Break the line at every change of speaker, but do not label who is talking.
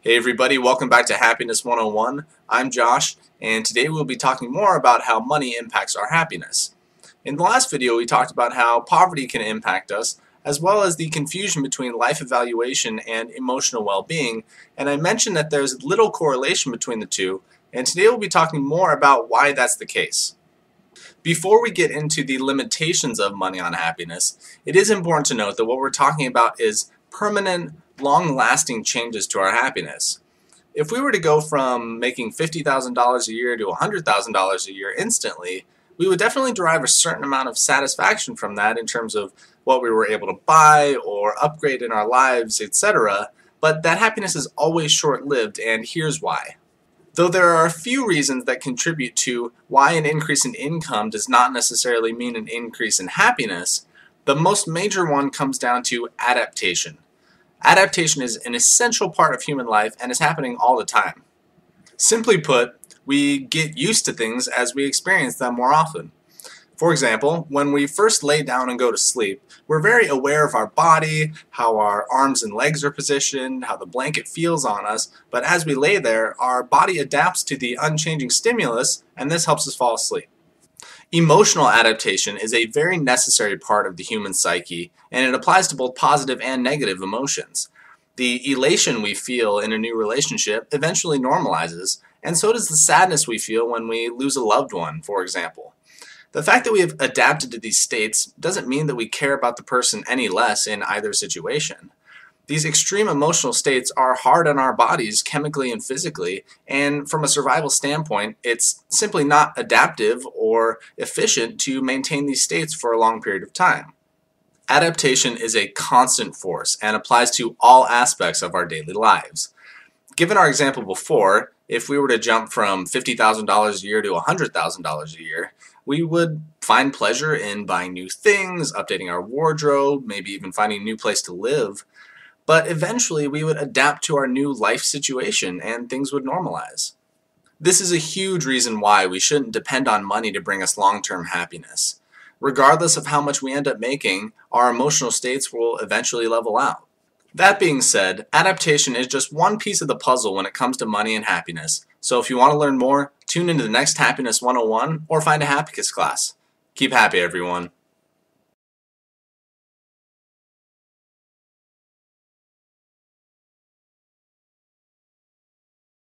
Hey everybody, welcome back to Happiness 101. I'm Josh, and today we'll be talking more about how money impacts our happiness. In the last video we talked about how poverty can impact us, as well as the confusion between life evaluation and emotional well-being, and I mentioned that there's little correlation between the two, and today we'll be talking more about why that's the case. Before we get into the limitations of money on happiness, it is important to note that what we're talking about is permanent, long-lasting changes to our happiness. If we were to go from making $50,000 a year to $100,000 a year instantly, we would definitely derive a certain amount of satisfaction from that in terms of what we were able to buy or upgrade in our lives, etc. But that happiness is always short-lived, and here's why. Though there are a few reasons that contribute to why an increase in income does not necessarily mean an increase in happiness, the most major one comes down to adaptation. Adaptation is an essential part of human life and is happening all the time. Simply put, we get used to things as we experience them more often. For example, when we first lay down and go to sleep, we're very aware of our body, how our arms and legs are positioned, how the blanket feels on us, but as we lay there, our body adapts to the unchanging stimulus, and this helps us fall asleep. Emotional adaptation is a very necessary part of the human psyche, and it applies to both positive and negative emotions. The elation we feel in a new relationship eventually normalizes, and so does the sadness we feel when we lose a loved one, for example. The fact that we have adapted to these states doesn't mean that we care about the person any less in either situation. These extreme emotional states are hard on our bodies chemically and physically, and from a survival standpoint, it's simply not adaptive or efficient to maintain these states for a long period of time. Adaptation is a constant force and applies to all aspects of our daily lives. Given our example before, if we were to jump from $50,000 a year to $100,000 a year, we would find pleasure in buying new things, updating our wardrobe, maybe even finding a new place to live. But eventually we would adapt to our new life situation and things would normalize. This is a huge reason why we shouldn't depend on money to bring us long-term happiness. Regardless of how much we end up making, our emotional states will eventually level out. That being said, adaptation is just one piece of the puzzle when it comes to money and happiness. So if you want to learn more, tune into the next Happiness 101 or find a Hapacus class. Keep happy, everyone.